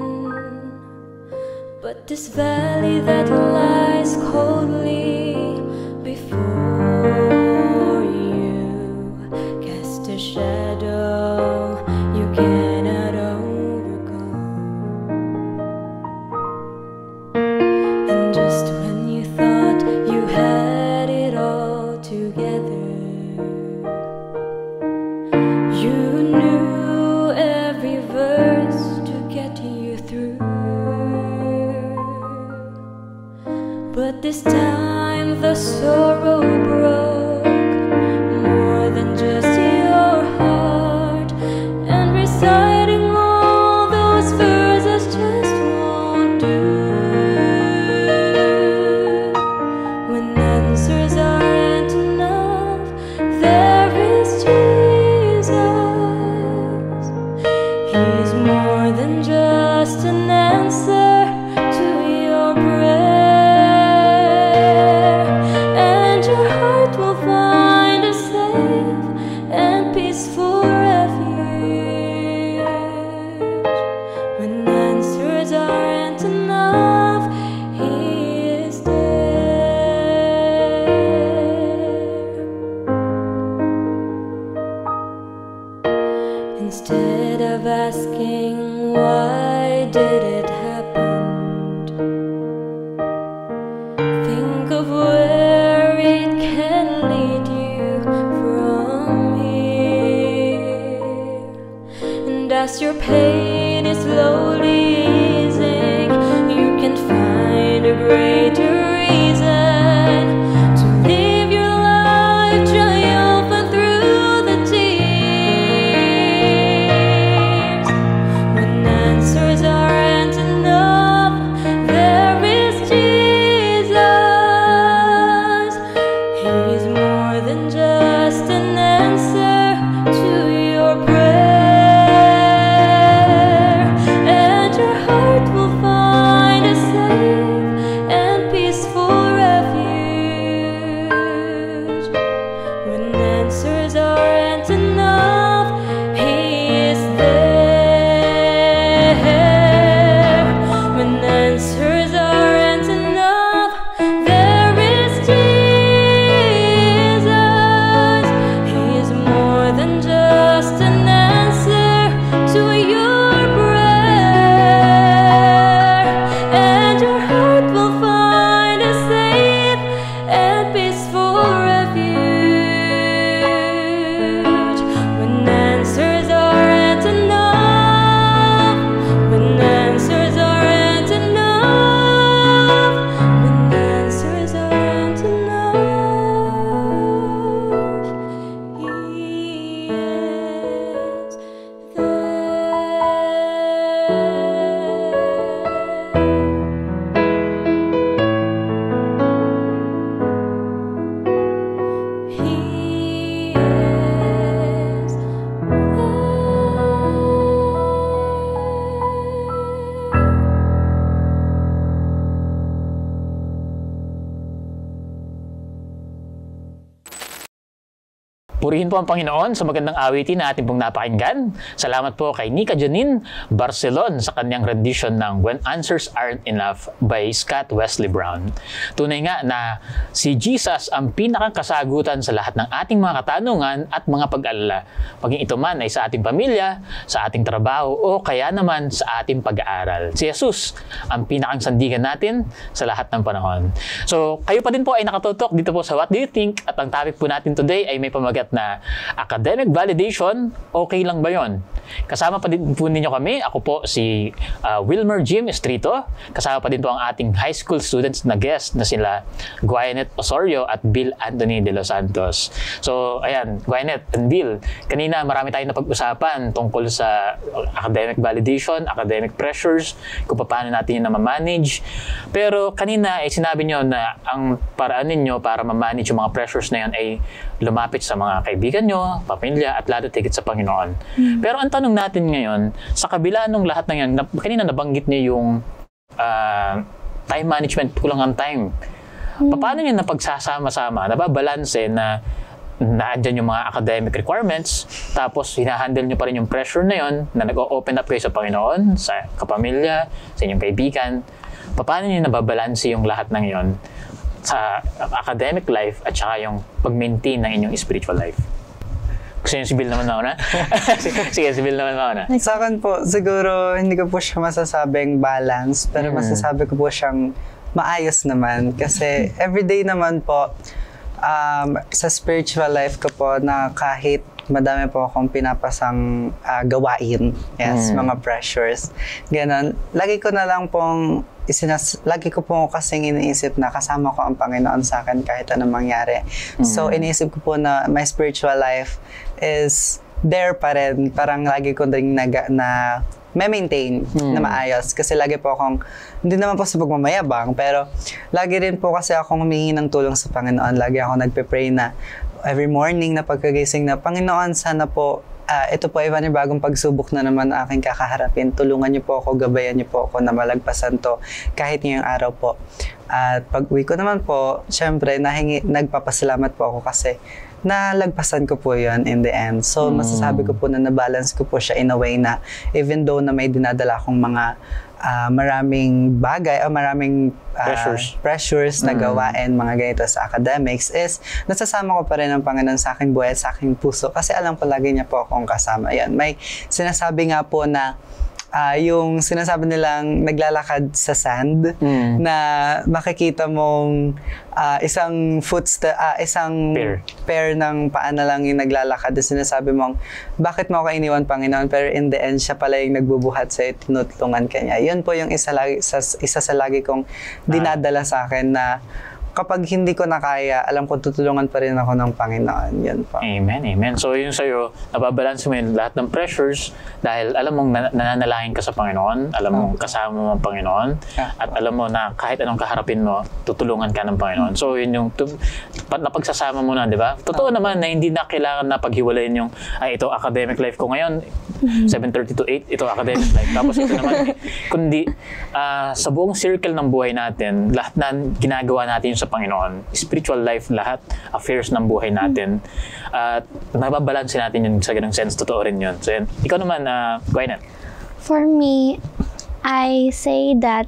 But this valley that lies coldly before you cast a shadow you cannot overcome. Just when you thought you had it all together, you knew every verse to get you through. But this time the sorrow broke more than just your heart, and reciting all those verses just won't do. Instead of asking why did it happen, think of where it can lead you from here. And as your pain is slowly easing, you can find a greater reason to live your life triumphant through the tears. When answers aren't enough, there is Jesus. He's more than just an answer to your prayer. Purihin po ang Panginoon sa magandang awitin na ating pong napakinggan. Salamat po kay Nika Janine Barcelon sa kanyang rendition ng When Answers Aren't Enough by Scott Wesley Brown. Tunay nga na si Jesus ang pinakakasagutan sa lahat ng ating mga katanungan at mga pag-alala. Maging ito man ay sa ating pamilya, sa ating trabaho o kaya naman sa ating pag-aaral. Si Jesus ang pinakang sandigan natin sa lahat ng panahon. So, kayo pa din po ay nakatutok dito po sa What Do You Think? At ang topic po natin today ay may pamagat na academic validation, okay lang ba yon? Kasama pa din po ninyo kami. Ako po si Wilmer Jim Estrito. Kasama pa din po ang ating high school students na guest na sila Gwyneth Osorio at Bill Anthony de los Santos. So, ayan, Gwyneth and Bill, kanina marami tayong napag-usapan tungkol sa academic validation, academic pressures, kung paano natin yun na ma-manage. Pero kanina ay sinabi nyo na ang paraan ninyo para ma-manage yung mga pressures na yan ay lumapit sa mga kaibigan nyo, pamilya, at lalo tigit sa Panginoon. Pero ang tanong natin ngayon, sa kabila ng lahat ng yan, kanina nabanggit niyo yung time management, kulang ang time. Paano nyo napagsasama-sama, nababalanse na naandyan yung mga academic requirements, tapos hinahandle nyo pa rin yung pressure na yon na nag-open up kayo sa Panginoon, sa kapamilya, sa inyong kaibigan. Paano nyo nababalanse yung lahat ng yon sa academic life at saka yung pag-maintain ng inyong spiritual life? Gusto nyo si Bill naman mauna? Sige, si Bill naman mauna. Sa akin po, siguro hindi ko po siya masasabing balance, pero masasabi ko po siyang maayos naman. Kasi everyday naman po, sa spiritual life ko po na kahit madami po akong pinapasang gawain, mga pressures, ganon, lagi ko na lang pong lagi ko po kasing iniisip na kasama ko ang Panginoon sa akin kahit anong mangyari. So, iniisip ko po na my spiritual life is there pa rin. Parang lagi ko rin na maintain na maayos. Kasi lagi po akong, hindi naman po sa pagmamayabang, pero lagi rin po kasi akong humingi ng tulong sa Panginoon. Lagi ako nagpe-pray na every morning na pagkagising na, Panginoon, sana po, ito po ay bagong pagsubok na naman aking kakaharapin. Tulungan niyo po ako, gabayan niyo po ako na malagpasan to kahit ngayong araw po. At pag-uwi ko naman po, syempre, nagpapasalamat po ako kasi nalagpasan ko po yun in the end. So, masasabi ko po na nabalance ko po siya in a way na even though na may dinadala akong mga maraming bagay o maraming pressures na gawain, mga ganito sa academics, is nasasama ko pa rin ang Panginoon sa aking buhay at sa aking puso kasi alam palagi niya po akong kasama. Yan. May sinasabi nga po na yung sinasabi nilang naglalakad sa sand na makikita mong isang pair ng paa na lang yung naglalakad. Sinasabi mong, bakit mo ako iniwan, Panginoon? Pero in the end, siya pala yung nagbubuhat sa'yo, tinutulungan ka niya. Yun po yung isa sa lagi kong dinadala sa akin na kapag hindi ko na kaya, alam ko tutulungan pa rin ako ng Panginoon. Yan po. Amen, amen. So yun sa'yo, nababalance mo yun lahat ng pressures dahil alam mong nananalangin ka sa Panginoon, alam mong kasama mo ang Panginoon, at alam mo na kahit anong kaharapin mo, tutulungan ka ng Panginoon. So yun yung napagsasama mo na, di ba? Totoo naman na hindi na kailangan na paghiwalayin yung, ito academic life ko ngayon, 7:30 to 8, ito academic life. Tapos ito naman, kundi sa buong circle ng buhay natin, lahat na ginagawa natin yung sa Panginoon, spiritual life, lahat, affairs ng buhay natin, at nababalansin natin yun sa ganung sense, totoo rin yun. So yan. Ikaw naman, Gwyneth. For me, I say that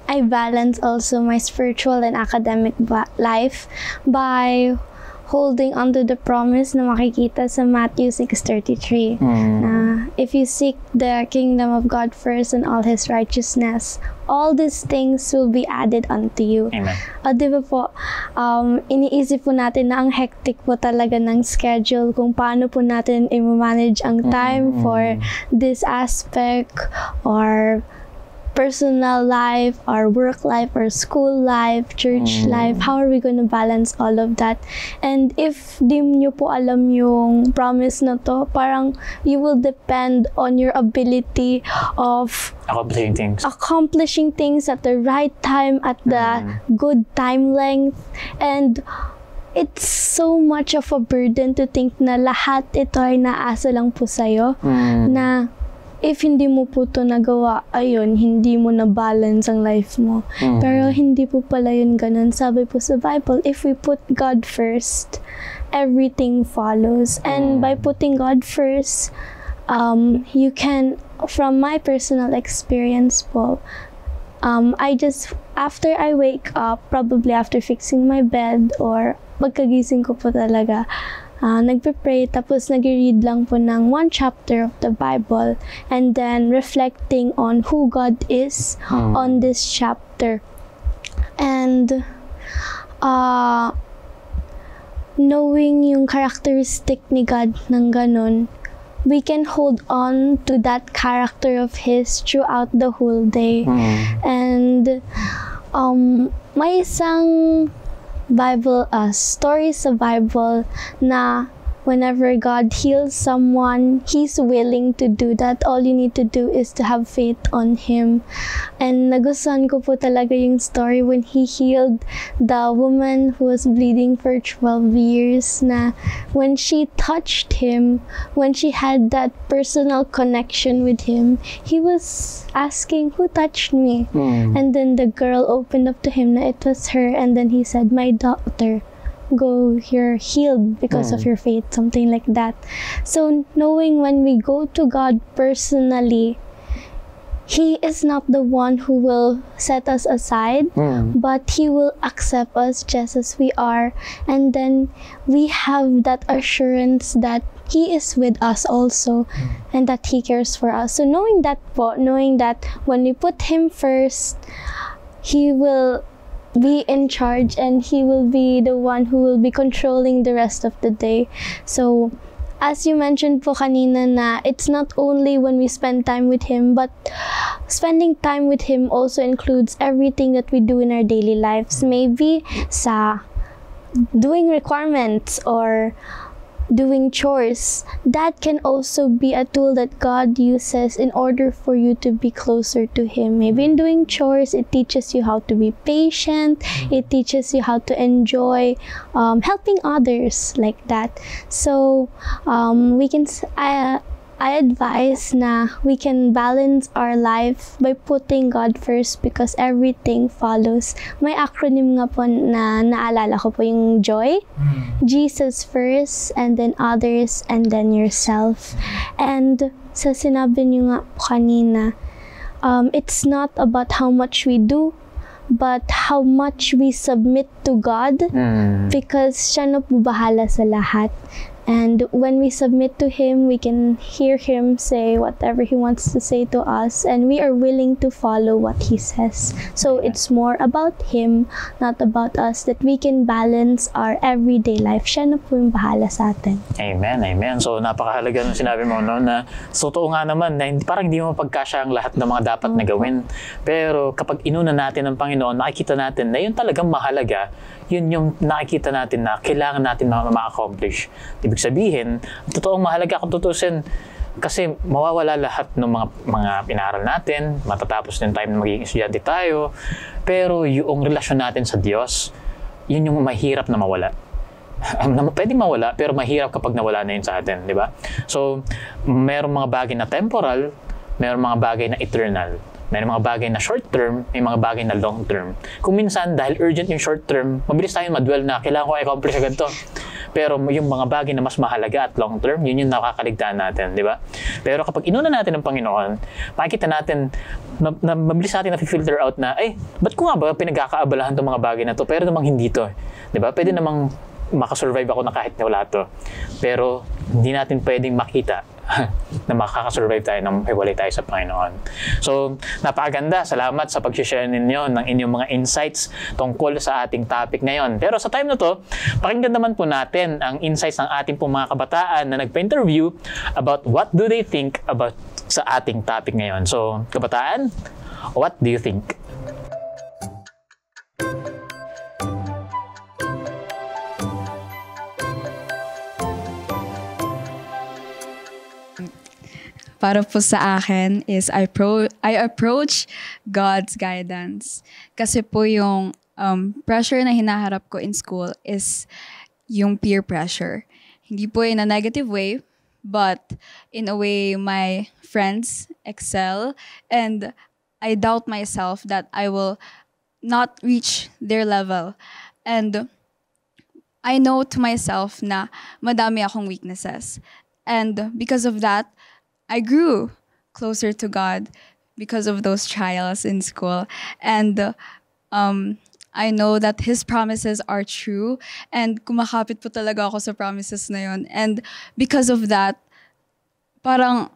I balance also my spiritual and academic life by holding onto the promise na makikita sa Matthew 6:33. If you seek the kingdom of God first and all His righteousness, all these things will be added unto you. Amen. Di ba po, iniisip po natin na ang hectic po talaga ng schedule, kung paano po natin i-manage ang time for this aspect or personal life, our work life, our school life, church life. How are we going to balance all of that? And if di nyo po alam yung promise na to, parang you will depend on your ability of accomplishing things at the right time, at the good time length. And it's so much of a burden to think na lahat ito ay naasa lang po sa'yo, na if hindi mo po to nagawa, ayun, hindi mo na balance ang life mo. Pero hindi po pala yun ganun. Sabi po sa Bible, if we put God first, everything follows. And by putting God first, you can, from my personal experience po, after I wake up, probably after fixing my bed or pagkagising ko po talaga, nagpe-pray, tapos nag-read lang po ng one chapter of the Bible and then reflecting on who God is on this chapter. And knowing yung characteristic ni God ng ganun, we can hold on to that character of His throughout the whole day. And may isang Bible, story sa Bible na whenever God heals someone, He's willing to do that. All you need to do is to have faith on Him. And nagustuhan ko po talaga yung story when He healed the woman who was bleeding for 12 years, na when she touched Him, when she had that personal connection with Him, He was asking, who touched me? And then the girl opened up to Him na it was her, and then He said, my daughter, go, you're healed because of your faith, something like that. So knowing when we go to God personally, He is not the one who will set us aside, but He will accept us just as we are. And then we have that assurance that He is with us also, and that He cares for us. So knowing that when we put Him first, He will be in charge and He will be the one who will be controlling the rest of the day. So as you mentioned po kanina na it's not only when we spend time with Him, but spending time with Him also includes everything that we do in our daily lives. Maybe sa doing requirements or doing chores, that can also be a tool that God uses in order for you to be closer to Him. Maybe in doing chores, it teaches you how to be patient, it teaches you how to enjoy helping others, like that. So I advise na we can balance our life by putting God first, because everything follows. May acronym nga po na naalala ko po, yung JOY. Jesus first, and then others, and then yourself. And sa sinabi niyo nga po kanina, it's not about how much we do, but how much we submit to God, because siya na po bahala sa lahat. And when we submit to Him, we can hear Him say whatever He wants to say to us, and we are willing to follow what He says. So it's more about Him, not about us, that we can balance our everyday life. Siya na po yung bahala sa atin. Amen, amen. So napakahalaga nung sinabi mo, no, na totoo nga naman na parang hindi mo mapagkasya ang lahat ng mga dapat na gawin. Pero kapag inuna natin ng Panginoon, nakikita natin na yun talagang mahalaga, yun yung nakikita natin na kailangan natin ma-accomplish. Ibig sabihin, totoong mahalaga kung tutusin, kasi mawawala lahat ng mga pinaral natin, matatapos din tayo na magiging estudyante tayo, pero yung relasyon natin sa Diyos, yun yung mahirap na mawala. Pwedeng mawala, pero mahirap kapag nawala na yun sa atin, di ba? So, mayroong mga bagay na temporal, mayroong mga bagay na eternal. May mga bagay na short term, may mga bagay na long term. Kung minsan, dahil urgent yung short term, mabilis tayong madwell na kailangan ko i-accomplish agad to. Pero yung mga bagay na mas mahalaga at long term, yun yung nakakaligtaan natin, di ba? Pero kapag inuna natin ng Panginoon, makikita natin, na mabilis natin na-filter out na, ba't ko nga ba pinagkakaabalahan itong mga bagay na to? Pero namang hindi to. Di ba? Pwede namang makasurvive ako na kahit wala to. Pero hindi natin pwedeng makita na makakasurvive tayo nang hiwalay tayo sa Panginoon. So, napakaganda. Salamat sa pag-share ninyo ng inyong mga insights tungkol sa ating topic ngayon. Pero sa time na to, pakinggan naman po natin ang insights ng ating po mga kabataan na nagpa-interview about what do they think about sa ating topic ngayon. So, kabataan, what do you think? Para po sa akin is I approach God's guidance. Kasi po yung pressure na hinaharap ko in school is yung peer pressure. Hindi po in a negative way, but in a way, my friends excel, and I doubt myself that I will not reach their level. And I know to myself na madami akong weaknesses. And because of that, I grew closer to God because of those trials in school. And I know that His promises are true. And kumakapit po talaga ako sa promises na yun. And because of that, parang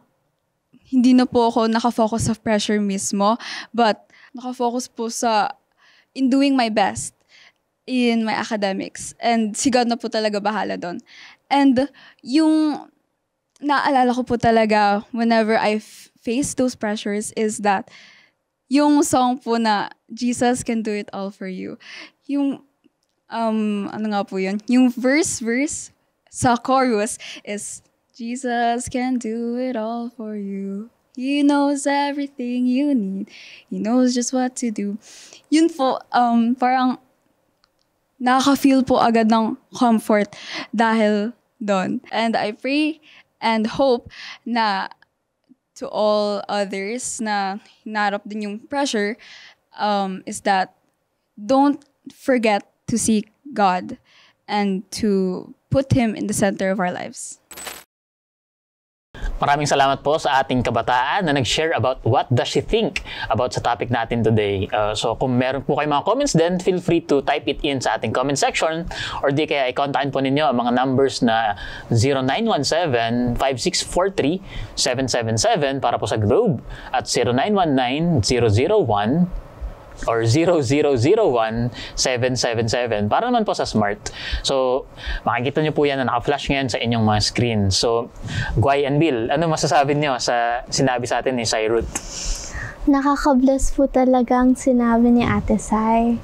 hindi na po ako nakafocus sa pressure mismo, but nakafocus po in doing my best in my academics. And si God na po talaga bahala doon. And yung naalala ko po talaga whenever I face those pressures is that yung song po na Jesus can do it all for you. Yung, ano nga po yun? Yung verse sa chorus is, Jesus can do it all for you. He knows everything you need. He knows just what to do. Yun po, parang nakaka-feel po agad ng comfort dahil doon. And I pray and hope na to all others na hinarap din yung pressure is that don't forget to seek God and to put Him in the center of our lives. Maraming salamat po sa ating kabataan na nag-share about what does she think about sa topic natin today. So kung meron po kayong mga comments din, feel free to type it in sa ating comment section or di kaya i-contact po ninyo ang mga numbers na 0917-5643-777 para po sa Globe at 0919-001 or 0001777 para naman po sa Smart. So, makikita nyo po yan na naka-flash ngayon sa inyong mga screen. So, Guy and Bill, ano masasabi nyo sa sinabi sa atin ni Sai Ruth? Nakaka-bless po talaga ang sinabi ni Ate Sai.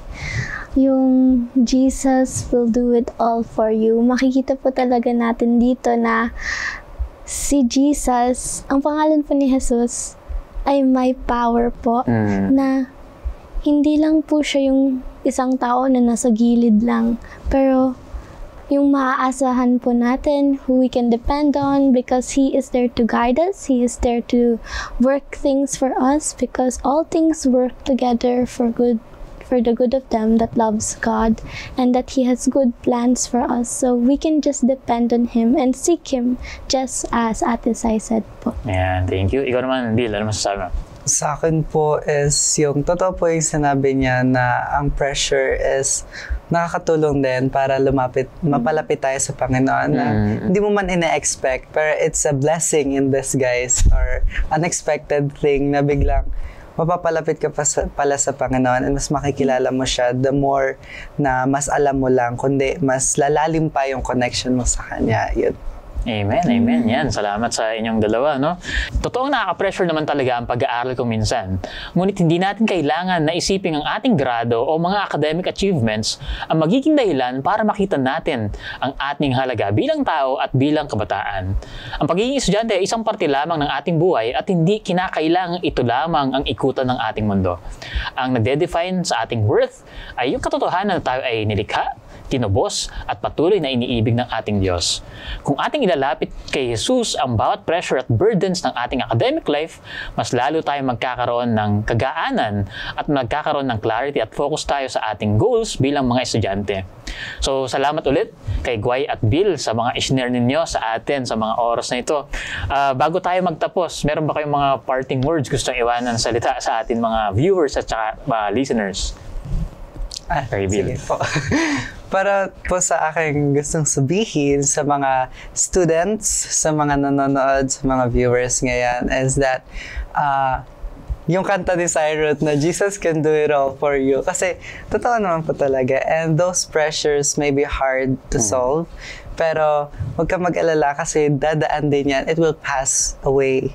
Yung Jesus will do it all for you. Makikita po talaga natin dito na si Jesus, ang pangalan po ni Jesus ay may power po na hindi lang po siya yung isang tao na nasa gilid lang. Pero yung maaasahan po natin, who we can depend on because He is there to guide us. He is there to work things for us because all things work together for good, for the good of them that loves God and that He has good plans for us. So we can just depend on Him and seek Him just as Ate Sai said po. Ayan, thank you. Ikaw naman, Bill, ano masasabi mo? Sa akin po is yung totoo po yung sinabi niya na ang pressure is nakakatulong din para mapalapit tayo sa Panginoon na hindi mo man ina-expect pero it's a blessing in disguise or unexpected thing na biglang mapapalapit ka pala sa Panginoon and mas makikilala mo siya the more na mas alam mo lang kundi mas lalalim pa yung connection mo sa Kanya. Yun. Amen, amen. Yan, salamat sa inyong dalawa, no? Totoong nakaka-pressure naman talaga ang pag-aaral kung minsan. Ngunit hindi natin kailangan na isipin ang ating grado o mga academic achievements ang magiging dahilan para makita natin ang ating halaga bilang tao at bilang kabataan. Ang pagiging estudyante ay isang parte lamang ng ating buhay at hindi kinakailangang ito lamang ang ikutan ng ating mundo. Ang nagde-define sa ating worth ay yung katotohanan na tayo ay nilikha, tinubos at patuloy na iniibig ng ating Diyos. Kung ating ilalapit kay Jesus ang bawat pressure at burdens ng ating academic life, mas lalo tayong magkakaroon ng kagaanan at magkakaroon ng clarity at focus tayo sa ating goals bilang mga estudyante. So, salamat ulit kay Guy at Bill sa mga i-share ninyo sa atin sa mga oras na ito. Bago tayo magtapos, meron ba kayong mga parting words gustong iwanan salita sa ating mga viewers at saka listeners? Kay Bill. Sige po. Para po sa aking gustong sabihin sa mga students, sa mga nanonood, sa mga viewers ngayon is that yung kanta ni Sai Ruth na Jesus can do it all for you. Kasi totoo naman po talaga. And those pressures may be hard to solve. Pero huwag ka mag-alala kasi dadaan din yan. It will pass away.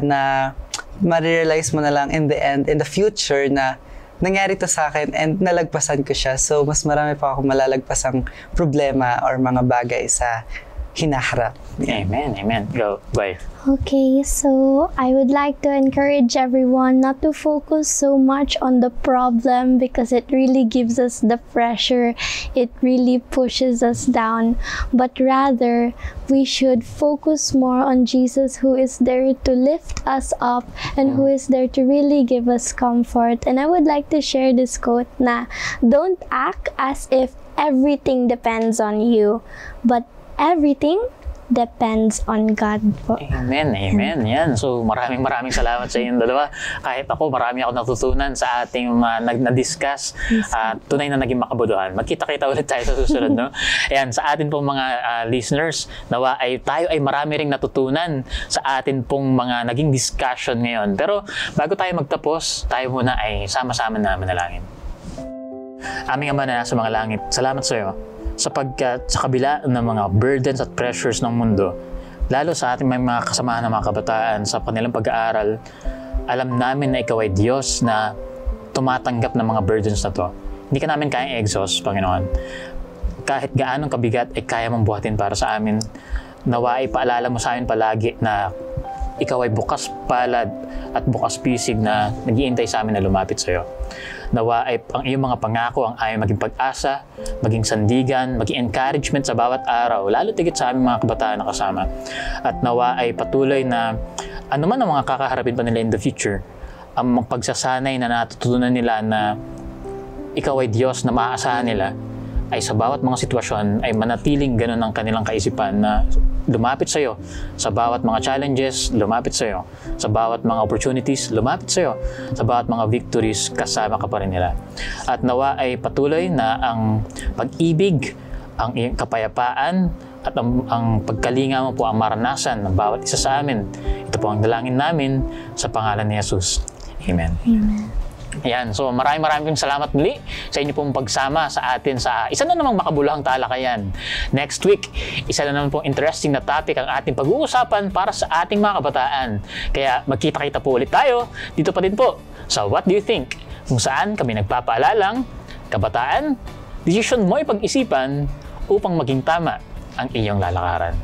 Na ma-realize mo na lang in the end, in the future na nangyari to sa akin and nalagpasan ko siya. So, mas marami pa ako malalagpasang problema or mga bagay sa hinaharap. Amen, amen. Go, bye. Okay, so I would like to encourage everyone not to focus so much on the problem because it really gives us the pressure, it really pushes us down, but rather we should focus more on Jesus, who is there to lift us up and who is there to really give us comfort. And I would like to share this quote na, don't act as if everything depends on you, but everything depends on God po. Amen, amen. Yan. So maraming salamat sa inyong dalawa. Kahit ako, marami ako natutunan sa ating na-discuss. Tunay na naging makabuluhan. Magkita-kita ulit tayo sa susunod, no? Ayan, sa atin pong mga listeners, nawa ay tayo ay marami ring natutunan sa atin pong mga naging discussion ngayon. Pero bago tayo magtapos, tayo muna ay sama-sama na manalangin. Aming Ama na nasa mga langit, salamat sa iyo sapagkat sa kabila ng mga burdens at pressures ng mundo, lalo sa ating mga kasamahan ng mga kabataan sa kanilang pag-aaral, alam namin na ikaw ay Diyos na tumatanggap ng mga burdens na to. Hindi ka namin kayang exhaust, Panginoon. Kahit gaanong kabigat ay kaya mong buhatin para sa amin. Nawa ay paalala mo sa amin palagi na ikaw ay bukas palad at bukas pisig na nag-iintay sa amin na lumapit sa iyo. Nawa ay ang iyong mga pangako ang aming maging pag-asa, maging sandigan, maging encouragement sa bawat araw, lalo tigit sa aming mga kabataan na kasama. At nawa ay patuloy na anuman ang mga kakaharapin pa nila in the future, ang pagsasanay na natutunan nila na ikaw ay Diyos na maaasahan nila, ay sa bawat mga sitwasyon ay manatiling ganun ang kanilang kaisipan na lumapit sa iyo sa bawat mga challenges, lumapit sa iyo sa bawat mga opportunities, lumapit sa iyo sa bawat mga victories, kasama ka pa rin nila. At nawa ay patuloy na ang pag-ibig, ang kapayapaan at ang pagkalinga mo po ang maranasan ng bawat isa sa amin. Ito po ang dalangin namin sa pangalan ni Jesus. Amen. Amen. Ayan, so maraming salamat muli sa inyo pong pagsama sa atin sa isa na namang makabuluhang talakayan. Next week, isa na naman pong interesting na topic ang ating pag-uusapan para sa ating mga kabataan. Kaya magkita-kita po ulit tayo dito pa din po sa What Do You Think? Kung saan kami nagpapaalalang, kabataan, desisyon mo ay pag-isipan upang maging tama ang iyong lalakaran.